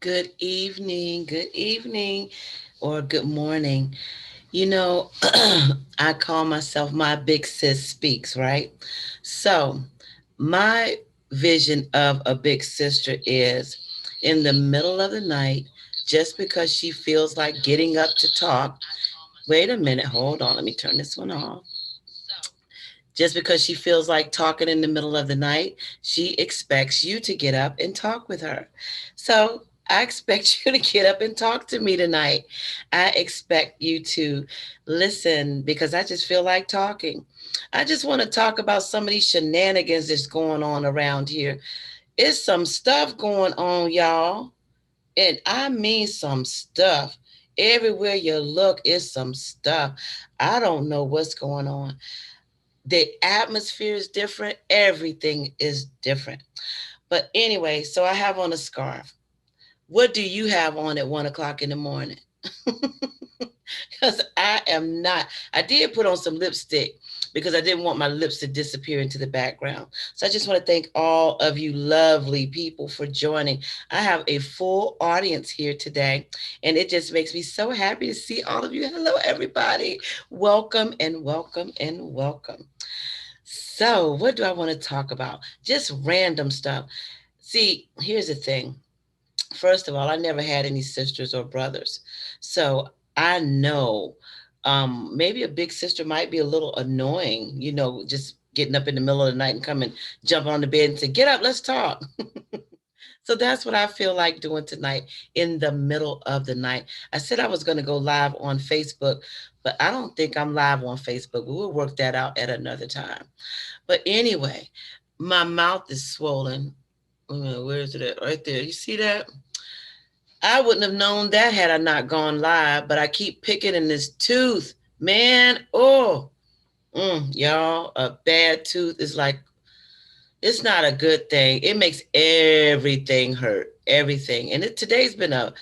Good evening, or good morning. You know, I call myself my big sis speaks, right? So, my vision of a big sister is in the middle of the night, just because she feels like getting up to talk. Wait a minute, hold on, let me turn this one off. Just because she feels like talking in the middle of the night, she expects you to get up and talk with her. So I expect you to get up and talk to me tonight. I expect you to listen because I just feel like talking. I just want to talk about some of these shenanigans that's going on around here. It's some stuff going on, y'all. And I mean some stuff. Everywhere you look is some stuff. I don't know what's going on. The atmosphere is different, everything is different. But anyway, so I have on a scarf. What do you have on at 1 o'clock in the morning? Because I am not. I did put on some lipstick because I didn't want my lips to disappear into the background. So I just want to thank all of you lovely people for joining. I have a full audience here today, and it just makes me so happy to see all of you. Hello, everybody. Welcome and welcome and welcome. So, what do I want to talk about? Just random stuff. See, here's the thing. First of all, I never had any sisters or brothers. So, I know maybe a big sister might be a little annoying, just getting up in the middle of the night and coming, jump on the bed and say, "Get up, let's talk." So that's what I feel like doing tonight in the middle of the night. I said I was going to go live on Facebook, but I don't think I'm live on Facebook. We'll work that out at another time. But anyway, my mouth is swollen. Where is it at? Right there. You see that? I wouldn't have known that had I not gone live, but I keep picking in this tooth. Man, y'all, a bad tooth is like, it's not a good thing. It makes everything hurt, everything. And today's been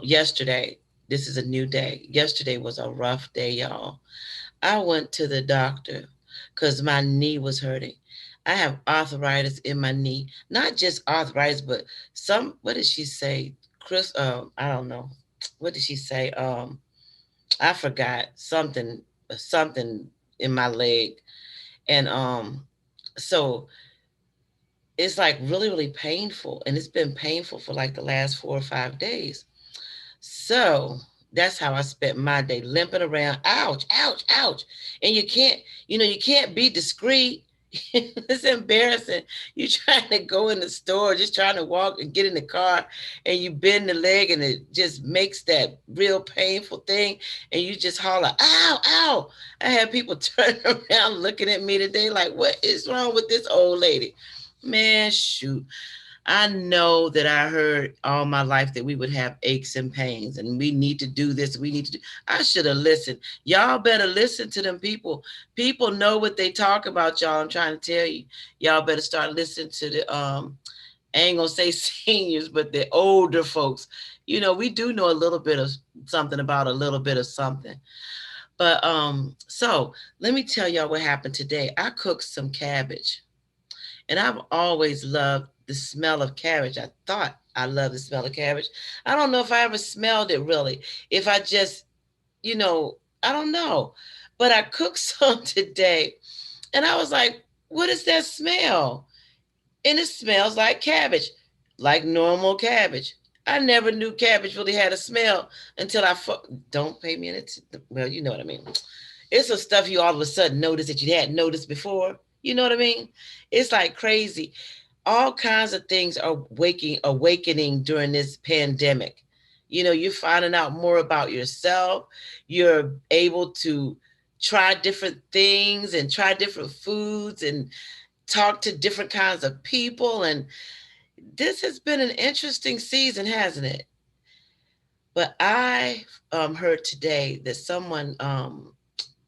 yesterday, this is a new day. Yesterday was a rough day, y'all. I went to the doctor because my knee was hurting. I have arthritis in my knee, not just arthritis, but what did she say? Chris, I don't know. What did she say? I forgot something in my leg. And so it's like really, really painful. And it's been painful for like the last 4 or 5 days. So that's how I spent my day limping around. Ouch, ouch, ouch. And you can't be discreet. It's embarrassing. You trying to go in the store, just trying to walk and get in the car, and you bend the leg, and it just makes that real painful thing, and you just holler, "Ow, ow!" I had people turn around looking at me today like, "What is wrong with this old lady?" Man, shoot. I know that I heard all my life that we would have aches and pains and we need to do this. We need to do. I should have listened. Y'all better listen to them people. People know what they talk about, y'all. I'm trying to tell you. Y'all better start listening to I ain't gonna say seniors, but the older folks. We do know a little bit of something about a little bit of something. But so let me tell y'all what happened today. I cooked some cabbage. And I've always loved the smell of cabbage. I thought I loved the smell of cabbage. I don't know if I ever smelled it really. If I just, I don't know. But I cooked some today and I was like, what is that smell? And it smells like cabbage, like normal cabbage. I never knew cabbage really had a smell until don't pay me any. Well, you know what I mean. It's some stuff you all of a sudden notice that you hadn't noticed before. You know what I mean? It's like crazy. All kinds of things are awakening during this pandemic. You're finding out more about yourself. You're able to try different things and try different foods and talk to different kinds of people. And this has been an interesting season, hasn't it? But I heard today that someone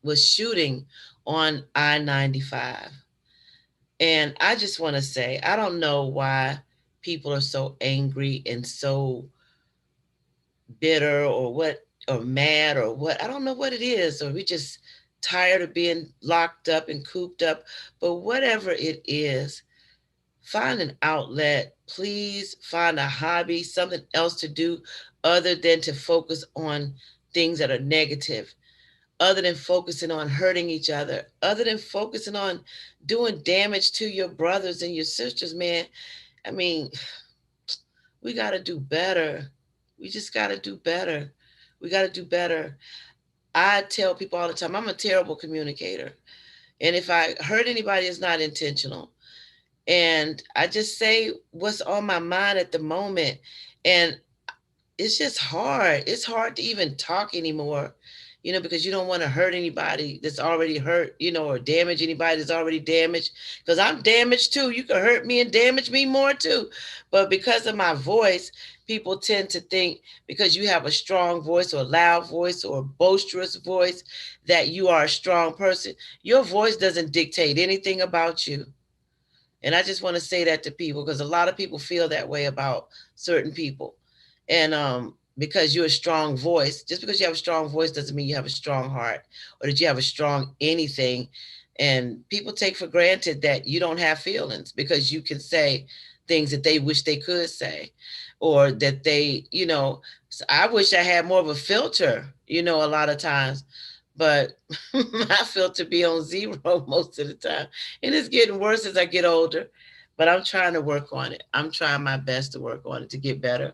was shooting on I-95. And I just want to say, I don't know why people are so angry and so bitter or what, or mad or what. I don't know what it is, or we just tired of being locked up and cooped up. But whatever it is, find an outlet. Please find a hobby, something else to do other than to focus on things that are negative, other than focusing on hurting each other, other than focusing on doing damage to your brothers and your sisters, man. I mean, we got to do better. We just got to do better. We got to do better. I tell people all the time, I'm a terrible communicator. And if I hurt anybody, it's not intentional. And I just say what's on my mind at the moment. And it's just hard. It's hard to even talk anymore, because you don't want to hurt anybody that's already hurt, or damage anybody that's already damaged. Because I'm damaged too. You can hurt me and damage me more too. But because of my voice, people tend to think because you have a strong voice or a loud voice or a boisterous voice that you are a strong person. Your voice doesn't dictate anything about you. And I just want to say that to people because a lot of people feel that way about certain people. And because you're a strong voice, just because you have a strong voice doesn't mean you have a strong heart or that you have a strong anything. And people take for granted that you don't have feelings because you can say things that they wish they could say, or that I wish I had more of a filter, a lot of times, but my filter be on zero most of the time. And it's getting worse as I get older, but I'm trying to work on it. I'm trying my best to work on it to get better.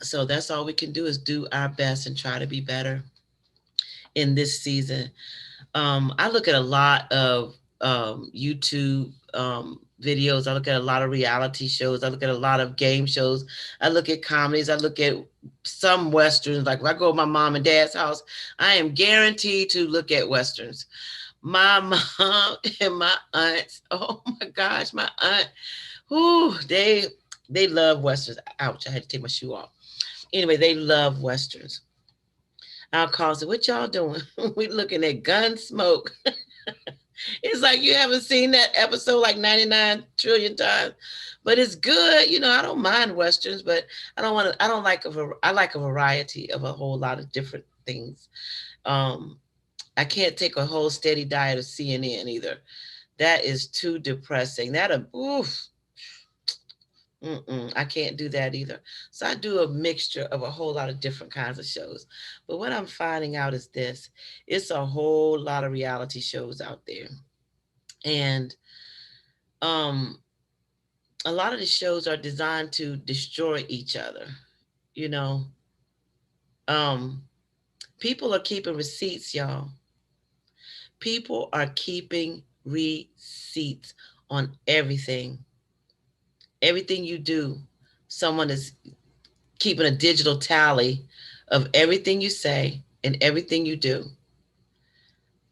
So that's all we can do is do our best and try to be better in this season. I look at a lot of YouTube videos. I look at a lot of reality shows. I look at a lot of game shows. I look at comedies. I look at some westerns. Like if I go to my mom and dad's house, I am guaranteed to look at westerns. My mom and my aunts. Oh my gosh, my aunt. Whoo, they love westerns. Ouch! I had to take my shoe off. Anyway, they love westerns. I'll call and say, "What y'all doing?" We looking at gun smoke. It's like you haven't seen that episode like 99 trillion times, but it's good. I don't mind westerns, but I don't like I like a variety of a whole lot of different things. Um, I can't take a whole steady diet of CNN either. That is too depressing. Oof. I can't do that either. So I do a mixture of a whole lot of different kinds of shows. But what I'm finding out is this: it's a whole lot of reality shows out there. And um, a lot of the shows are designed to destroy each other. You know, um, people are keeping receipts, y'all. People are keeping receipts on everything. Everything you do, someone is keeping a digital tally of everything you say and everything you do.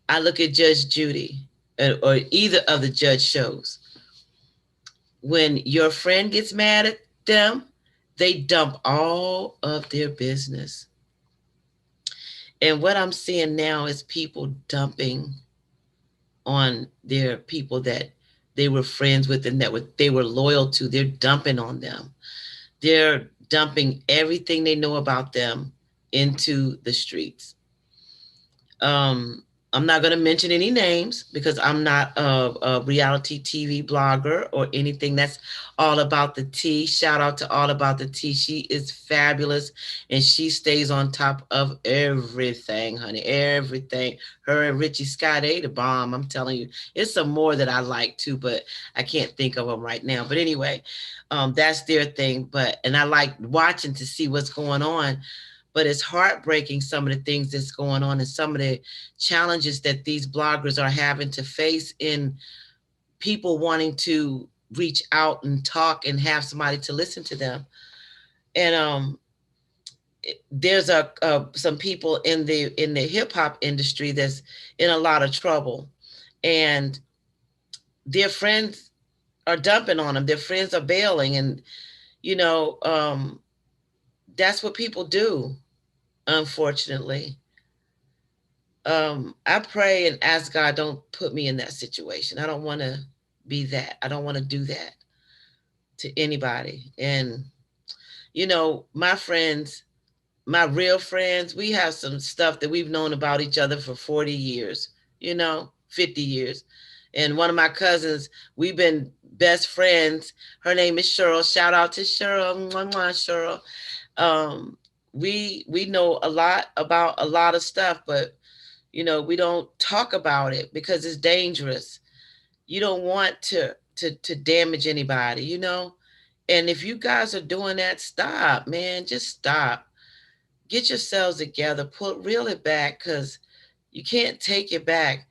I look at Judge Judy or either of the judge shows. When your friend gets mad at them, they dump all of their business. And what I'm seeing now is people dumping on their people that they were friends with and that they were loyal to. They're dumping on them. They're dumping everything they know about them into the streets. Um, I'm not going to mention any names because I'm not a reality TV blogger or anything. That's All About the Tea. Shout out to All About the Tea. She is fabulous and she stays on top of everything, honey. Everything. Her and Richie Scott, they the bomb. I'm telling you. It's some more that I like too, but I can't think of them right now. But anyway, that's their thing. And I like watching to see what's going on, but it's heartbreaking some of the things that's going on and some of the challenges that these bloggers are having to face in people wanting to reach out and talk and have somebody to listen to them. And there's some people in the hip hop industry that's in a lot of trouble, and their friends are dumping on them. Their friends are bailing, and you know um, that's what people do, unfortunately. I pray and ask God, don't put me in that situation. I don't want to be that. I don't want to do that to anybody. And, my friends, my real friends, we have some stuff that we've known about each other for 40 years, 50 years. And one of my cousins, we've been best friends. Her name is Cheryl. Shout out to Cheryl. Mwah, mwah, Cheryl. Um, we know a lot about a lot of stuff, but we don't talk about it because it's dangerous. You don't want to damage anybody. And if you guys are doing that, stop, man. Just stop. Get yourselves together. Reel it back, because you can't take it back.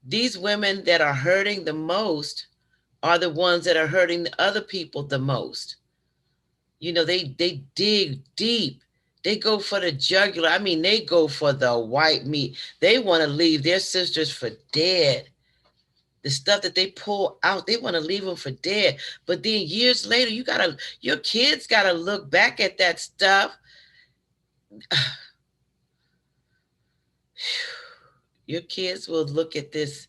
These women that are hurting the most are the ones that are hurting the other people the most. They dig deep. They go for the jugular. I mean, they go for the white meat. They want to leave their sisters for dead. The stuff that they pull out, they want to leave them for dead. But then years later, your kids gotta look back at that stuff. Your kids will look at this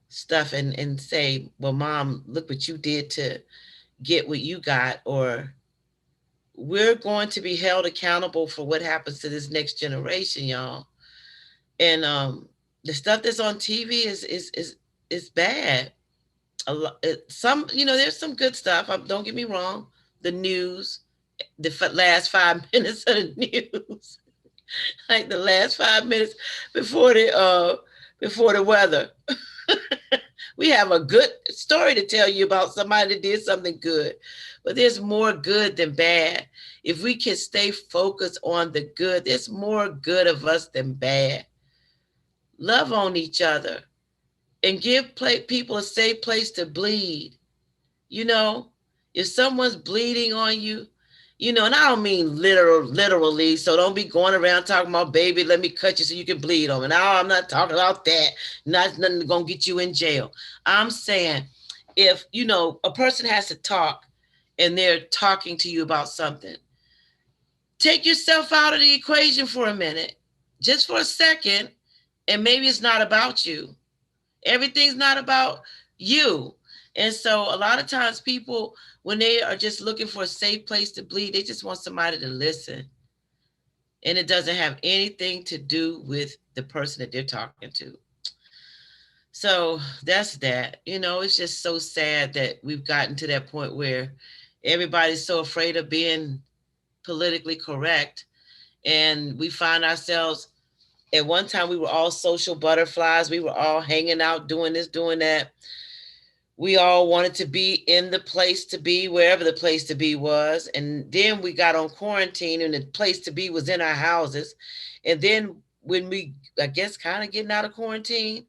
stuff and say, well, mom, look what you did to get what you got. Or we're going to be held accountable for what happens to this next generation, y'all. And the stuff that's on TV is bad. A lot, there's some good stuff. Don't get me wrong. The news, the last 5 minutes of the news, like the last 5 minutes before the weather. We have a good story to tell you about somebody that did something good, but there's more good than bad. If we can stay focused on the good, there's more good of us than bad. Love on each other and give people a safe place to bleed. You know, if someone's bleeding on you, and I don't mean literally, so don't be going around talking about, baby, let me cut you so you can bleed on me. No, I'm not talking about that. Nothing gonna get you in jail. I'm saying, if a person has to talk and they're talking to you about something, take yourself out of the equation for a minute, just for a second, and maybe it's not about you. Everything's not about you. And so a lot of times people, when they are just looking for a safe place to bleed, they just want somebody to listen. And it doesn't have anything to do with the person that they're talking to. So that's that. It's just so sad that we've gotten to that point where everybody's so afraid of being politically correct. And we find ourselves, at one time, we were all social butterflies. We were all hanging out, doing this, doing that. We all wanted to be in the place to be, wherever the place to be was. And then we got on quarantine, and the place to be was in our houses. And then when we, I guess, kind of getting out of quarantine,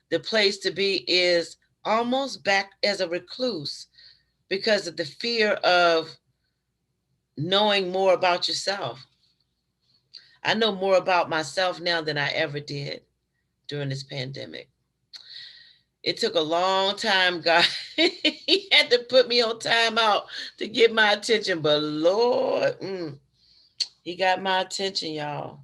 the place to be is almost back as a recluse because of the fear of knowing more about yourself. I know more about myself now than I ever did during this pandemic. It took a long time, God. He had to put me on timeout to get my attention. But Lord, he got my attention, y'all.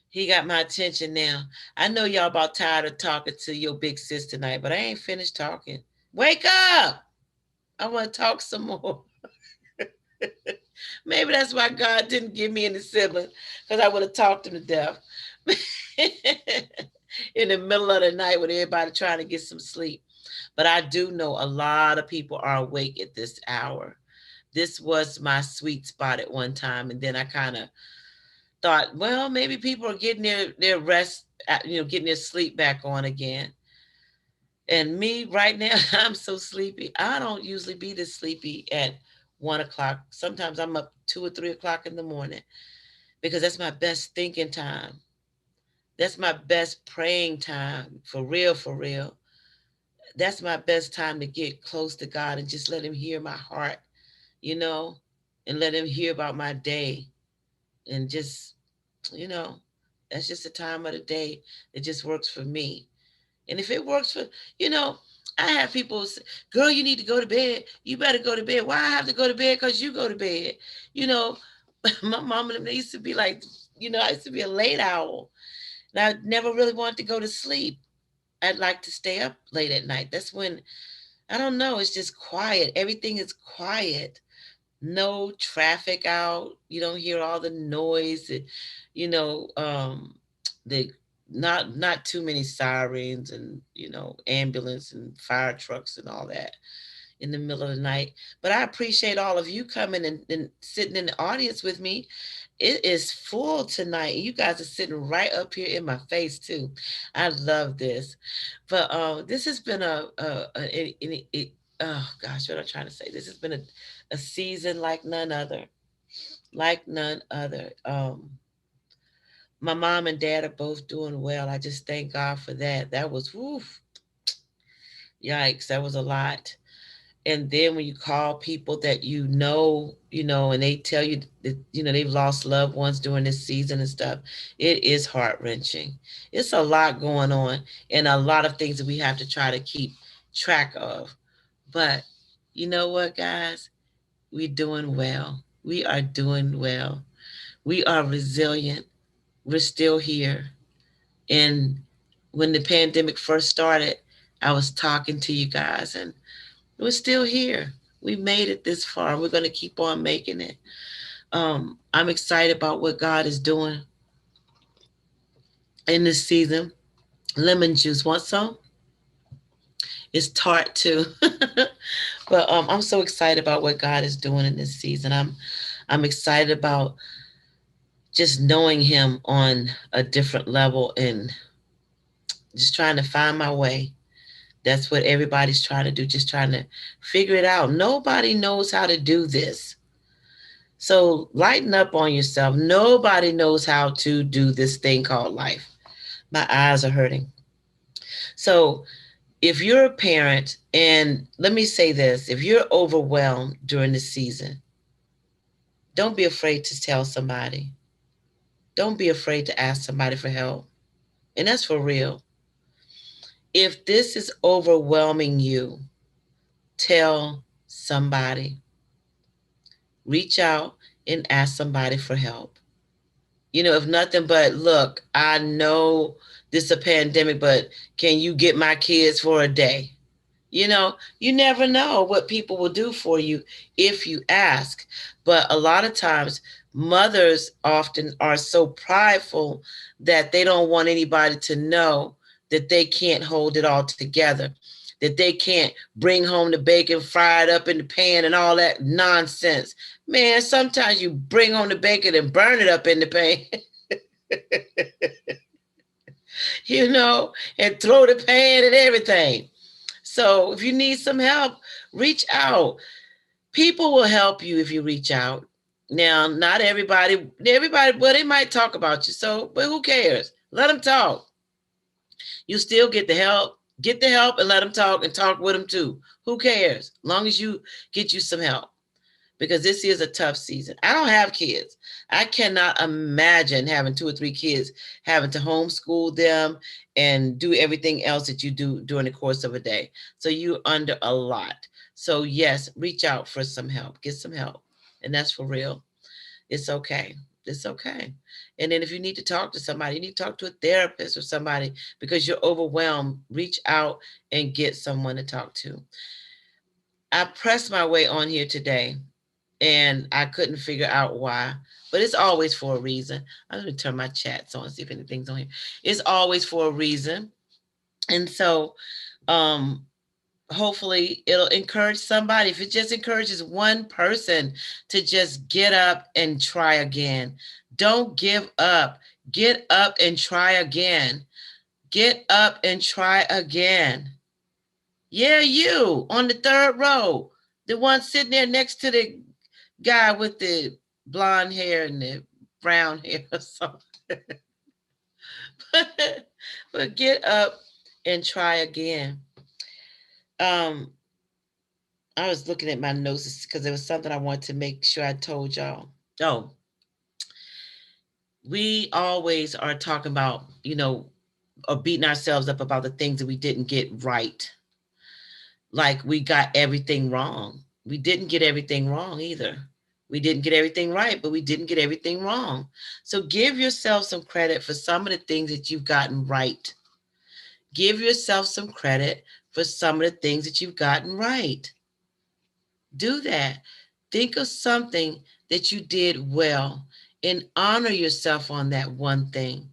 He got my attention now. I know y'all about tired of talking to your big sis tonight, but I ain't finished talking. Wake up! I want to talk some more. Maybe that's why God didn't give me any siblings, because I would have talked them to death. In the middle of the night when everybody trying to get some sleep. But I do know a lot of people are awake at this hour. This was my sweet spot at one time. And then I kind of thought, well, maybe people are getting their rest, getting their sleep back on again. And me right now, I'm so sleepy. I don't usually be this sleepy at 1 o'clock. Sometimes I'm up 2 or 3 o'clock in the morning because that's my best thinking time. That's my best praying time, for real, for real. That's my best time to get close to God and just let him hear my heart, you know, and let him hear about my day. And just, you know, that's just the time of the day that just works for me. And if it works for, you know, I have people say, girl, you need to go to bed. You better go to bed. Why I have to go to bed? Because you go to bed. You know, my mom and them, they used to be like, I used to be a late owl. And I never really wanted to go to sleep. I'd like to stay up late at night. That's when, I don't know, it's just quiet. Everything is quiet. No traffic out. You don't hear all the noise. You know, the not too many sirens and ambulance and fire trucks and all that in the middle of the night. But I appreciate all of you coming and sitting in the audience with me. It is full tonight. You guys are sitting right up here in my face too. I love this. But this has been oh gosh, what I'm trying to say. This has been a season like none other. Like none other. My mom and dad are both doing well. I just thank God for that. That was woof, yikes, that was a lot. And then when you call people that and they tell you that they've lost loved ones during this season and stuff, it is heart-wrenching. It's a lot going on and a lot of things that we have to try to keep track of. But you know what, guys? We're doing well. We are doing well. We are resilient. We're still here. And when the pandemic first started, I was talking to you guys, and we're still here. We made it this far. We're going to keep on making it. I'm excited about what God is doing in this season. Lemon juice, want some? It's tart too, but I'm so excited about what God is doing in this season. I'm excited about just knowing Him on a different level and just trying to find my way. That's what everybody's trying to do, just trying to figure it out. Nobody knows how to do this. So lighten up on yourself. Nobody knows how to do this thing called life. My eyes are hurting. So if you're a parent, and let me say this, if you're overwhelmed during this season, don't be afraid to tell somebody. Don't be afraid to ask somebody for help. And that's for real. If this is overwhelming you, tell somebody. Reach out and ask somebody for help. If nothing but, look, I know this is a pandemic, but can you get my kids for a day? You never know what people will do for you if you ask. But a lot of times, mothers often are so prideful that they don't want anybody to know that they can't hold it all together, that they can't bring home the bacon fried up in the pan and all that nonsense. Man, sometimes you bring home the bacon and burn it up in the pan. you know, and throw the pan and everything. So if you need some help, reach out. People will help you if you reach out. Now, not everybody, well, they might talk about you. So, but who cares? Let them talk. You still get the help. Get the help and let them talk and talk with them too. Who cares? As long as you get you some help. Because this is a tough season. I don't have kids. I cannot imagine having 2 or 3 kids, having to homeschool them and do everything else that you do during the course of a day. So you're under a lot. So yes, reach out for some help. Get some help. And that's for real. It's okay. It's okay. And then if you need to talk to somebody, you need to talk to a therapist or somebody because you're overwhelmed. Reach out and get someone to talk to. I pressed my way on here today and I couldn't figure out why. But it's always for a reason. I'm going to turn my chats on, see if anything's on here. It's always for a reason. And so um, hopefully it'll encourage somebody. If it just encourages one person to just get up and try again. Don't give up. Get up and try again. Get up and try again. Yeah, you on the third row. The one sitting there next to the guy with the blonde hair and the brown hair or something. but get up and try again. Um, I was looking at my notes because there was something I wanted to make sure I told y'all. Oh, we always are talking about, or beating ourselves up about the things that we didn't get right. Like we got everything wrong. We didn't get everything wrong either. We didn't get everything right, but we didn't get everything wrong. So give yourself some credit for some of the things that you've gotten right. Give yourself some credit for some of the things that you've gotten right. Do that. Think of something that you did well and honor yourself on that one thing.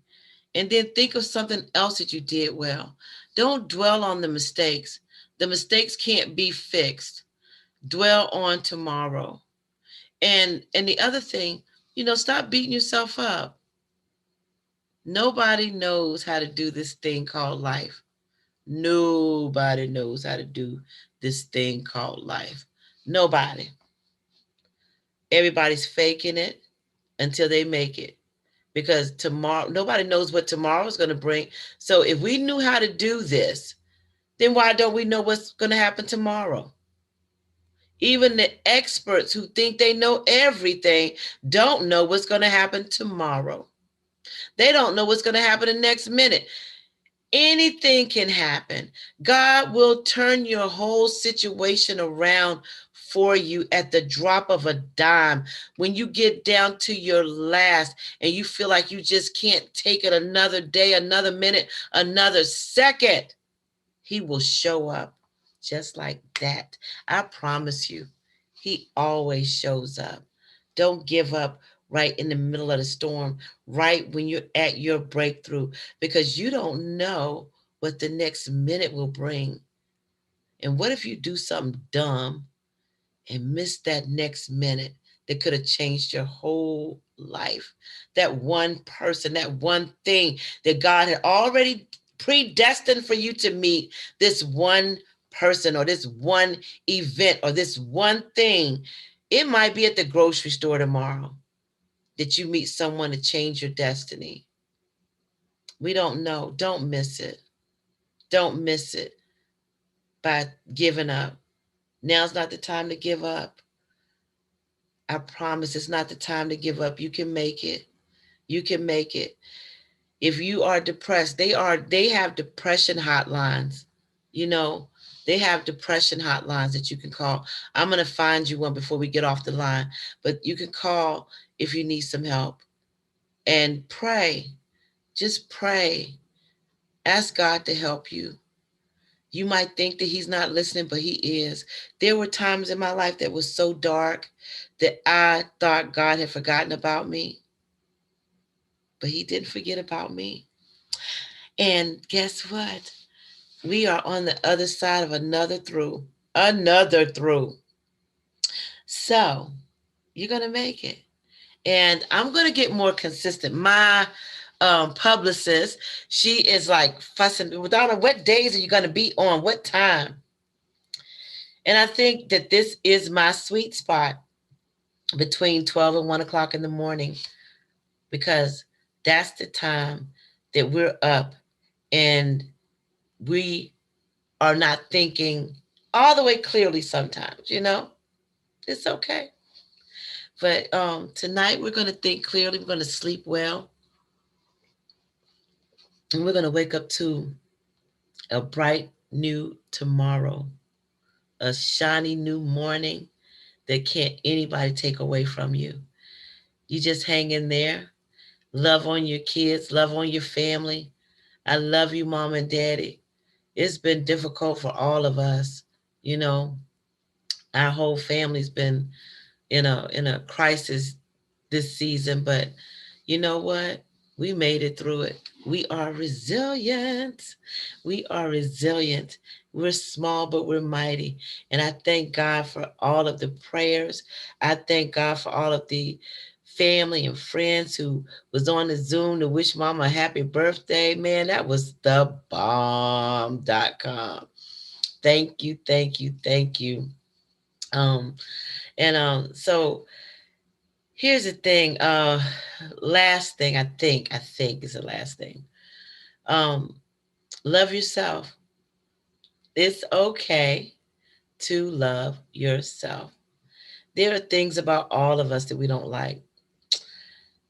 And then think of something else that you did well. Don't dwell on the mistakes. The mistakes can't be fixed. Dwell on tomorrow. And the other thing, stop beating yourself up. Nobody knows how to do this thing called life. Nobody knows how to do this thing called life. Nobody. Everybody's faking it until they make it. Because tomorrow, nobody knows what tomorrow is going to bring. So if we knew how to do this, then why don't we know what's going to happen tomorrow? Even the experts who think they know everything don't know what's going to happen tomorrow. They don't know what's going to happen the next minute. Anything can happen. God will turn your whole situation around for you at the drop of a dime. When you get down to your last and you feel like you just can't take it another day, another minute, another second, He will show up just like that. I promise you, He always shows up. Don't give up right in the middle of the storm, right when you're at your breakthrough, because you don't know what the next minute will bring. And what if you do something dumb and miss that next minute that could have changed your whole life? That one person, that one thing that God had already predestined for you to meet, this one person or this one event or this one thing. It might be at the grocery store tomorrow that you meet someone to change your destiny. We don't know. Don't miss it. Don't miss it by giving up. Now's not the time to give up. I promise it's not the time to give up. You can make it. You can make it. If you are depressed, they have depression hotlines. You know, they have depression hotlines that you can call. I'm going to find you one before we get off the line, but you can call if you need some help and pray. Just pray. Ask God to help you. You might think that He's not listening, but He is. There were times in my life that was so dark that I thought God had forgotten about me, but He didn't forget about me. And guess what? We are on the other side of another through. Another through. So you're going to make it. And I'm going to get more consistent. My publicist, she is like fussing. Donna, what days are you going to be on? What time? And I think that this is my sweet spot between 12 and 1 o'clock in the morning, because that's the time that we're up and we are not thinking all the way clearly sometimes. It's okay. But tonight we're going to think clearly. We're going to sleep well. And we're going to wake up to a bright new tomorrow, a shiny new morning that can't anybody take away from you. You just hang in there. Love on your kids. Love on your family. I love you, Mom and Daddy. It's been difficult for all of us. You know, our whole family's been in a crisis this season, but you know what? We made it through it. We are resilient. We are resilient. We're small, but we're mighty. And I thank God for all of the prayers. I thank God for all of the family and friends who was on the Zoom to wish Mama a happy birthday. Man, that was the bomb.com. Thank you, thank you, thank you. So here's the thing. Last thing I think is the last thing. Um, love yourself. It's okay to love yourself. There are things about all of us that we don't like.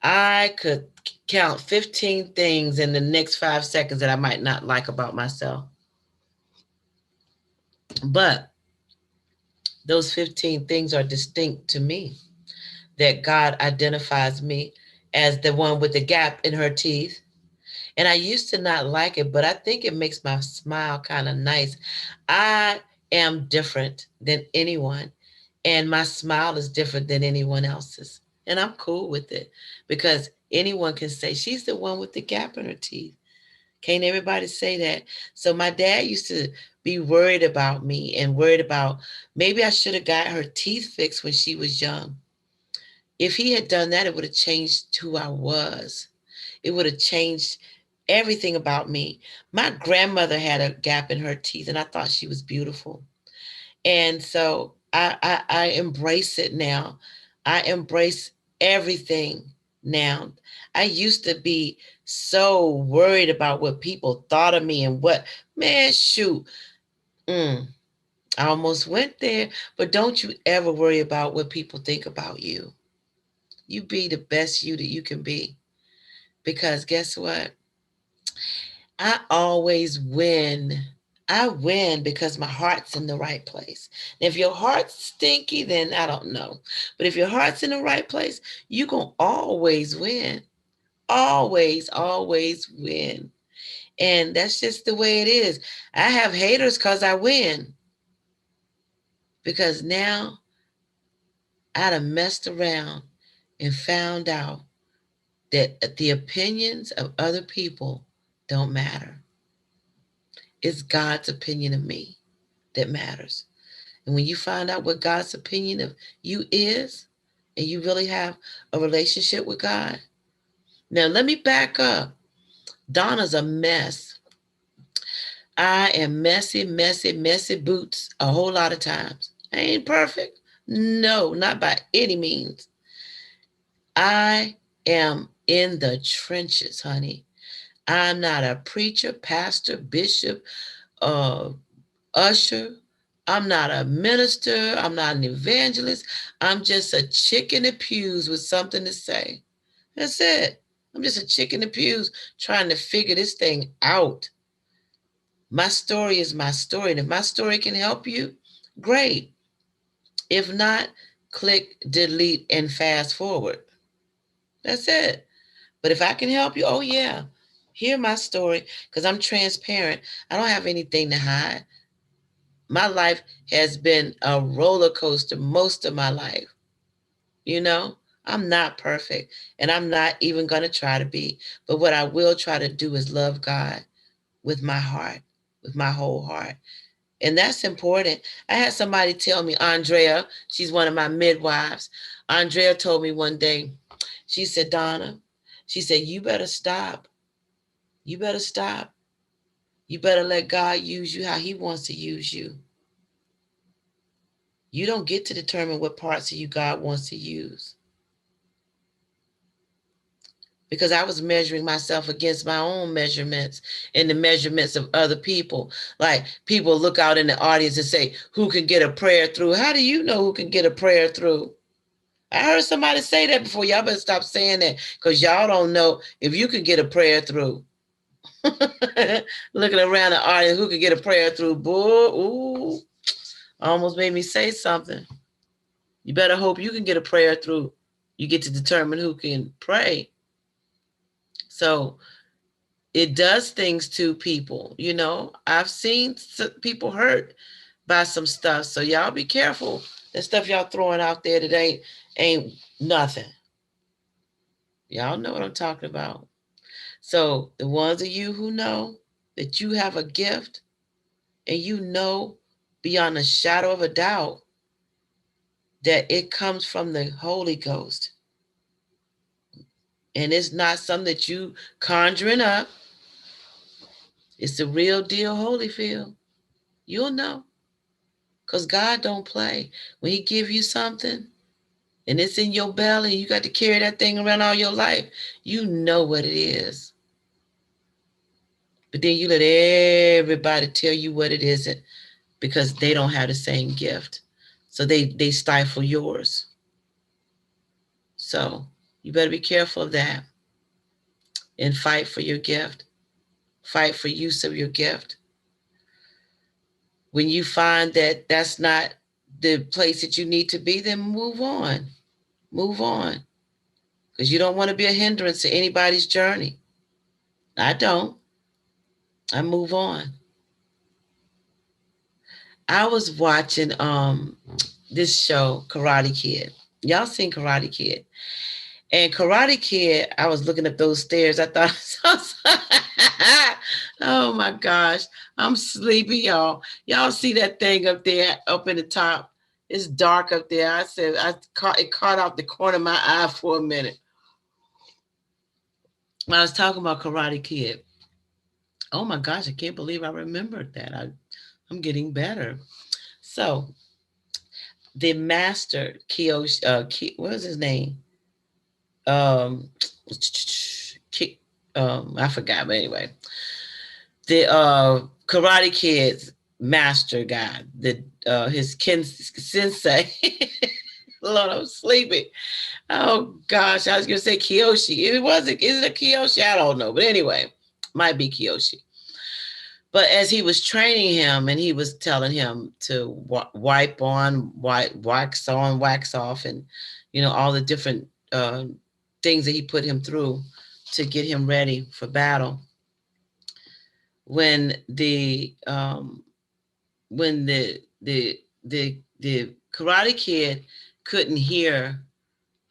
I could count 15 things in the next 5 seconds that I might not like about myself. But those 15 things are distinct to me, that God identifies me as the one with the gap in her teeth. And I used to not like it, but I think it makes my smile kind of nice. I am different than anyone, and my smile is different than anyone else's. And I'm cool with it because Anyone can say she's the one with the gap in her teeth. Can't everybody say that? So my dad used to be worried about me and worried about maybe I should have got her teeth fixed when she was young. If he had done that, it would have changed who I was. It would have changed everything about me. My grandmother had a gap in her teeth, and I thought she was beautiful. And so I embrace it now. I embrace everything now. I used to be so worried about what people thought of me and what, man, shoot. Mm, I almost went there, but don't you ever worry about what people think about you. You be the best you that you can be. Because guess what? I always win. I win because my heart's in the right place. And if your heart's stinky, then I don't know. But if your heart's in the right place, you going to always win. Always, always win. And that's just the way it is. I have haters because I win. Because now I'd have messed around and found out that the opinions of other people don't matter. It's God's opinion of me that matters. And when you find out what God's opinion of you is, and you really have a relationship with God. Now, let me back up. Donna's a mess. I am messy, messy, messy boots a whole lot of times. I ain't perfect. No, not by any means. I am in the trenches, honey. I'm not a preacher, pastor, bishop, uh, usher. I'm not a minister. I'm not an evangelist. I'm just a chick in the pews with something to say. That's it. I'm just a chick in the pews trying to figure this thing out. My story is my story. And if my story can help you, great. If not, click delete and fast forward. That's it. But if I can help you, oh yeah, hear my story because I'm transparent. I don't have anything to hide. My life has been a roller coaster most of my life. You know, I'm not perfect and I'm not even going to try to be. But what I will try to do is love God with my heart, with my whole heart. And that's important. I had somebody tell me, Andrea, she's one of my midwives. Andrea told me one day, she said, Donna, she said, you better stop. You better stop. You better let God use you how he wants to use you. You don't get to determine what parts of you God wants to use. Because I was measuring myself against my own measurements and the measurements of other people. Like people look out in the audience and say, who can get a prayer through? How do you know who can get a prayer through? I heard somebody say that before. Y'all better stop saying that because y'all don't know if you can get a prayer through. Looking around the audience, who can get a prayer through? Boy, ooh, almost made me say something. You better hope you can get a prayer through. You get to determine who can pray. So it does things to people. You know, I've seen people hurt by some stuff. So y'all be careful. That stuff y'all throwing out there that ain't nothing. Y'all know what I'm talking about. So the ones of you who know that you have a gift and you know beyond a shadow of a doubt that it comes from the Holy Ghost. And it's not something that you conjuring up. It's the real deal, Holyfield. You'll know. Because God don't play. When he give you something and it's in your belly and you got to carry that thing around all your life, you know what it is. But then you let everybody tell you what it isn't because they don't have the same gift. So they stifle yours. So you better be careful of that and fight for your gift. Fight for use of your gift. When you find that that's not the place that you need to be, then move on. Move on. Because you don't want to be a hindrance to anybody's journey. I don't. I move on. I was watching this show, Karate Kid. Y'all seen Karate Kid. And Karate Kid, I was looking up those stairs. I thought, oh my gosh, I'm sleepy, y'all. Y'all see that thing up there, up in the top? It's dark up there. I said, it caught off the corner of my eye for a minute. When I was talking about Karate Kid, oh my gosh, I can't believe I remembered that. I'm getting better. So the master Kiyoshi, what was his name? Um, I forgot, but anyway, the Karate Kid's master guy, the his sensei. Lord, I'm sleepy. Oh gosh, I was gonna say Kiyoshi. It wasn't. Is it a Kiyoshi? I don't know, but anyway, might be Kiyoshi. But as he was training him, and he was telling him to wipe on, wax on, wax off, and all the different things that he put him through to get him ready for battle. When the Karate Kid couldn't hear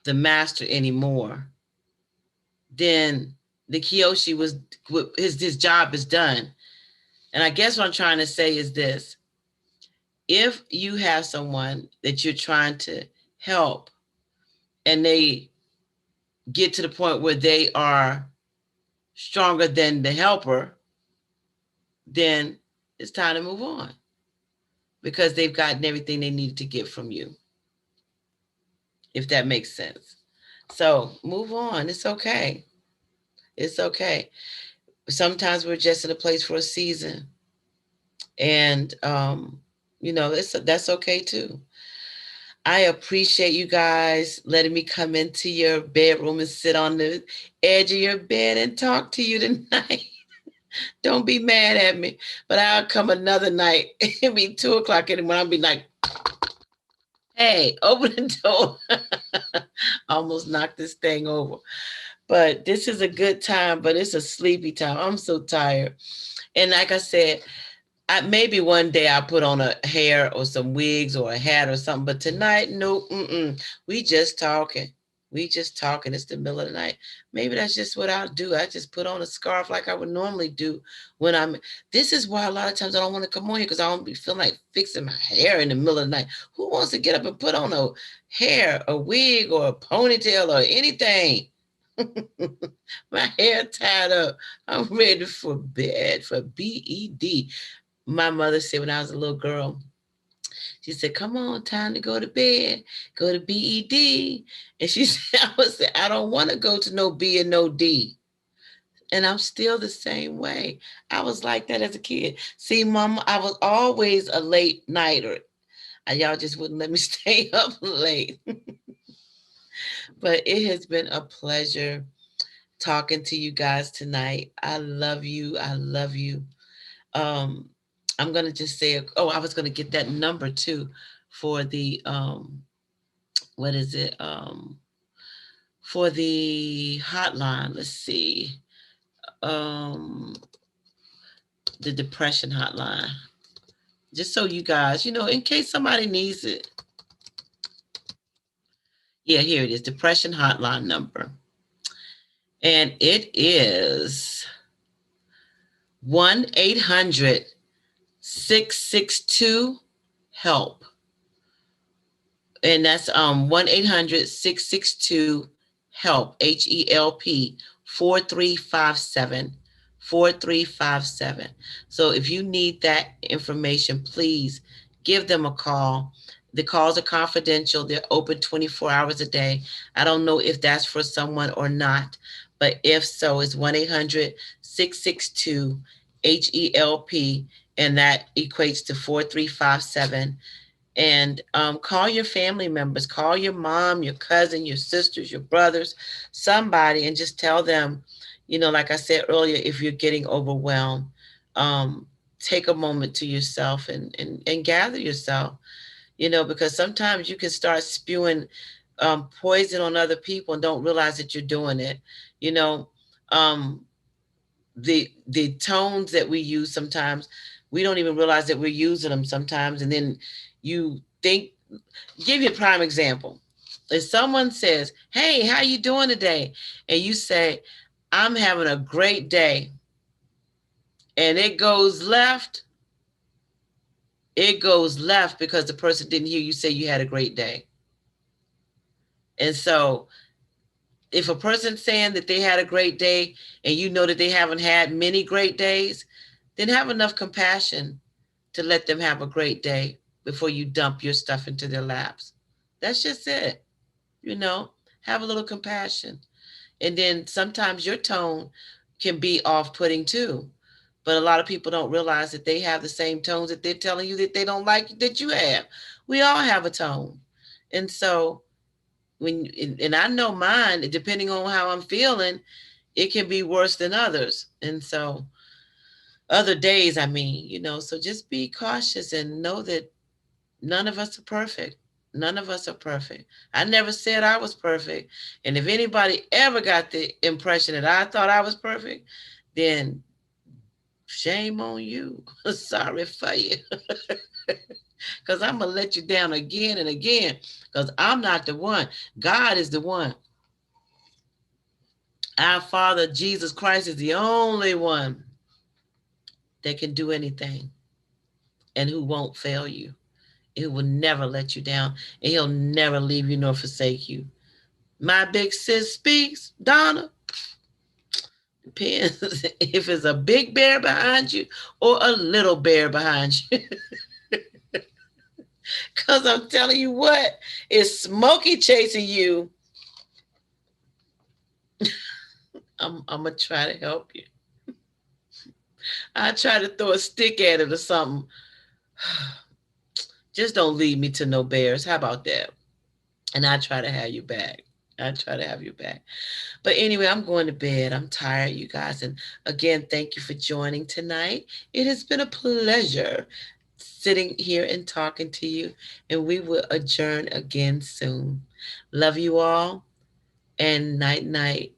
the master anymore, then the Kiyoshi was his job is done. And I guess what I'm trying to say is this: if you have someone that you're trying to help, and they get to the point where they are stronger than the helper, then it's time to move on, because they've gotten everything they needed to get from you, if that makes sense. So move on. It's okay. It's okay. Sometimes we're just in a place for a season, and that's okay too. I appreciate you guys letting me come into your bedroom and sit on the edge of your bed and talk to you tonight. Don't be mad at me, but I'll come another night. It'll be 2:00 in the morning. I'll be like, hey, open the door. Almost knocked this thing over. But this is a good time, but it's a sleepy time. I'm so tired. And like I said, maybe one day I'll put on a hair or some wigs or a hat or something. But tonight, no, we just talking. We just talking. It's the middle of the night. Maybe that's just what I'll do. I just put on a scarf like I would normally do when I'm. This is why a lot of times I don't want to come on here, because I don't be feeling like fixing my hair in the middle of the night. Who wants to get up and put on a hair, a wig, or a ponytail or anything? My hair tied up. I'm ready for bed, for bed. My mother said when I was a little girl, she said, come on, time to go to bed, go to bed. And she said, I don't want to go to no B and no D. And I'm still the same way. I was like that as a kid. See, Mama, I was always a late nighter. Y'all just wouldn't let me stay up late. But it has been a pleasure talking to you guys tonight. I love you. I love you. Um, I'm gonna just say, I was gonna get that number too for the what is it? For the hotline. Let's see. Um, the depression hotline. Just so you guys, in case somebody needs it. Yeah, here it is. Depression hotline number. And it is 1-800-662 and that's 1-800-662 HELP 4357. So if you need that information, please give them a call. The calls are confidential. They're open 24 hours a day. I don't know if that's for someone or not, but if so, it's 1-800-662 HELP, and that equates to 4357. And call your family members, call your mom, your cousin, your sisters, your brothers, somebody, and just tell them, like I said earlier, if you're getting overwhelmed, take a moment to yourself and gather yourself, because sometimes you can start spewing poison on other people and don't realize that you're doing it. You know, um, the tones that we use sometimes, we don't even realize that we're using them sometimes, and then you think. Give you a prime example. If someone says, hey, how you doing today? And you say, I'm having a great day, and it goes left because the person didn't hear you say you had a great day. And so if a person's saying that they had a great day and you know that they haven't had many great days, then have enough compassion to let them have a great day before you dump your stuff into their laps. That's just it. You know, have a little compassion. And then sometimes your tone can be off putting too. But a lot of people don't realize that they have the same tones that they're telling you that they don't like that you have. We all have a tone. And so and I know mine, depending on how I'm feeling, it can be worse than others. And so other days, I mean, so just be cautious and know that none of us are perfect. None of us are perfect. I never said I was perfect. And if anybody ever got the impression that I thought I was perfect, then shame on you. Sorry for you. Because I'm going to let you down again and again. Because I'm not the one. God is the one. Our Father, Jesus Christ, is the only one that can do anything and who won't fail you. He will never let you down, and he'll never leave you nor forsake you. My big sis speaks, Donna. Depends if it's a big bear behind you or a little bear behind you. Because I'm telling you what, it's Smokey chasing you. I'm going to try to help you. I try to throw a stick at it or something. Just don't lead me to no bears. How about that? And I try to have you back. I try to have you back. But anyway, I'm going to bed. I'm tired, you guys. And again, thank you for joining tonight. It has been a pleasure sitting here and talking to you. And we will adjourn again soon. Love you all. And night, night.